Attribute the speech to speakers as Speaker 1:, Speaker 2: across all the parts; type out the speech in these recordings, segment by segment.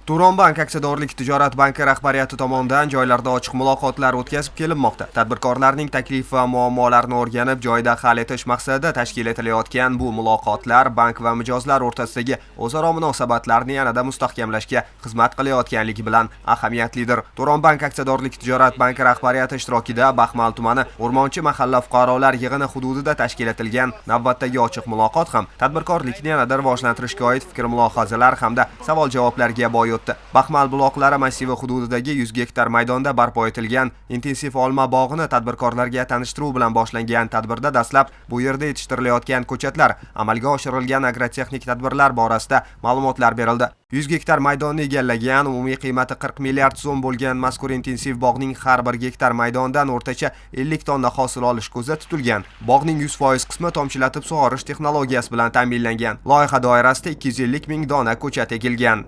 Speaker 1: Turonbank aksiyadorlik tijorat banki rahbariyati tomonidan joylarda ochiq muloqotlar o'tkazib kelinmoqda. Tadbirkorlarning taklif va muammolarini o'rganib, joyida hal etish maqsadida tashkil etilayotgan bu muloqotlar bank va mijozlar o'rtasidagi o'zaro munosabatlarni yanada mustahkamlashga xizmat qilayotganligi bilan ahamiyatlidir. Turonbank aksiyadorlik tijorat banki rahbariyati ishtirokida Baxmal tumani O'rmonchi mahalla fuqarolar yig'ini hududida tashkil etilgan navbatdagi ochiq muloqot ham tadbirkorlikni yanada rivojlantirishga oid fikr-mulohazalar hamda savol-javoblarga boy o'tdi. Baxmal buloqlari massivi hududidagi 100 gektar maydonda barpo etilgan intensiv olma bog'ini tadbirkorlarga tanishtiruv bilan boshlangan tadbirda dastlab bu yerda yetishtirilayotgan ko'chatlar, amalga oshirilgan agrotexnik tadbirlar borasida ma'lumotlar berildi. 100 gektar maydonni egallagan, umumiy qiymati 40 milliard so'm bo'lgan mazkur intensiv bog'ning har bir gektar maydondan o'rtacha 50 tonna hosil olish ko'zda tutilgan. Bog'ning 100% qismi tomchilatib sug'orish texnologiyasi bilan ta'minlangan. Loyiha doirasida 250 ming dona ko'chat ekilgan.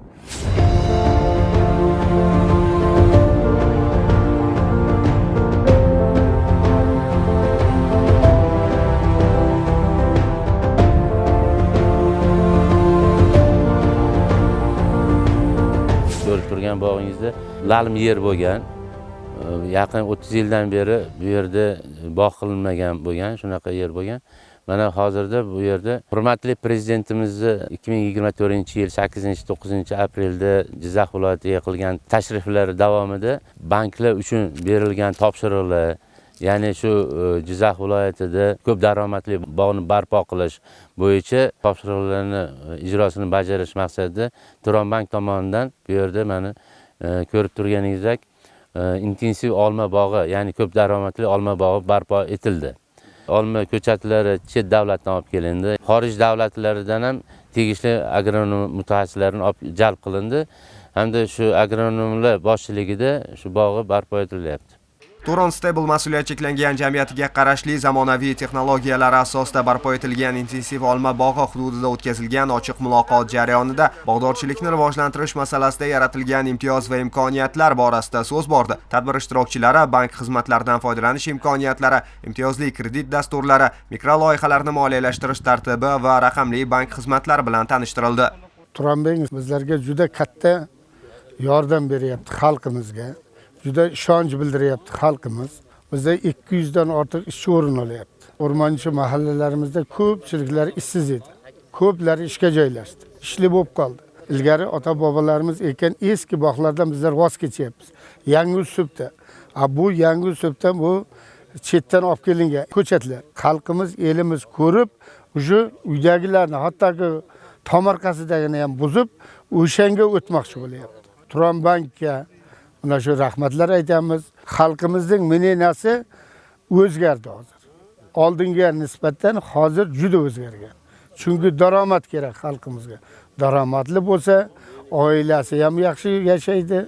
Speaker 2: Ko'rib turgan bog'ingizda lalm yer bo'lgan. Yaqin 30 yildan beri bu yerda bog' qilinmagan bo'lgan, shunaqa yer bo'lgan. Mana hozirda bu yerda hurmatli prezidentimizni 2024-yil 8-9 aprelda Jizzax viloyatiga qilgan tashriflari davomida banklar uchun berilgan topshiriqlar, ya'ni shu Jizzax viloyatida ko'p daromadli bog'ni barpo qilish bo'yicha topshiriqlarni ijrosini bajarish maqsadida Turonbank tomonidan bu yerda mana ko'rib turganingizdek intensiv olma bog'i, ya'ni ko'p daromadli olma bog'i barpo etildi. Olma ko'chatlari chet davlatdan olib kelindi. Xorij davlatlaridan ham tegishli agronom mutaxassislarni olib jalb qilindi. Hamda shu agronomlar boshchiligida shu bog'i barpo etilyapti.
Speaker 1: Turon Stable mas'uliyat cheklangan jamiyatiga qarashli zamonaviy texnologiyalar asosida barpo etilgan intensiv olma bog'i hududida o'tkazilgan ochiq muloqot jarayonida bog'dorchilikni rivojlantirish masalasida yaratilgan imtiyoz va imkoniyatlar borasida so'z bordi. Tadbir ishtirokchilari bank xizmatlaridan foydalanish imkoniyatlari, imtiyozli kredit dasturlari, mikroloyihalarni moliyalashtirish tartibi va raqamli bank xizmatlari bilan tanishtirildi.
Speaker 3: Turonbank bizlarga juda katta yordam beryapti xalqimizga. Juda ishonch bildiryapti xalqimiz. Bizda 200 dan ortiq ishchi o'rin olyapti. O'rmonchi mahallalarimizda ko'pchiliklari ishsiz edi. Ko'plari ishga joylashdi. Ishli bo'lib qoldi. Ilgari ota-bobolarimiz ekan eski bog'lardan bizlar voz kechyapmiz. Yangi uslubda. Bu yangi uslubdan bu chetdan olib kelingan ko'chatlar. Xalqimiz, elimiz ko'rib, o'sha uydagilarni, hattoki tomorqasidagini ham buzib, o'shanga o'tmoqchi bo'lyapti. Turonbankka mana shu rahmatlar aytamiz. Xalqimizning minenasi o'zgardi hozir. Oldinga nisbatan hozir juda o'zgargan. Chunki daromad kerak xalqimizga. Daromadli bo'lsa, oilasi ham yaxshi yashaydi,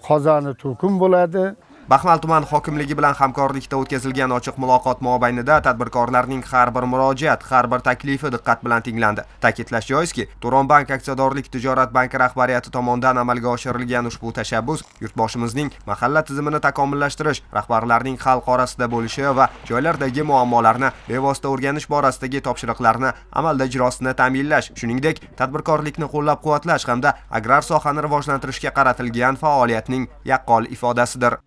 Speaker 3: qozoni to'kin bo'ladi.
Speaker 1: Baxmal tuman hokimligi bilan hamkorlikda o'tkazilgan ochiq muloqot mobaynida tadbirkorlarning har bir murojaat, har bir taklifi diqqat bilan tinglandi. Ta'kidlash joizki, Turonbank aksiyadorlik tijorat banki rahbariyati tomonidan amalga oshirilgan ushbu tashabbus yurtboshimizning mahalla tizimini takomillashtirish, rahbarlarning xalq orasida bo'lishi va joylardagi muammolarni bevosita o'rganish borasidagi topshiriqlarni amalda ijrosini ta'minlash, shuningdek, tadbirkorlikni qo'llab-quvvatlash hamda agrar sohani rivojlantirishga qaratilgan faoliyatning yaqqol ifodasidir.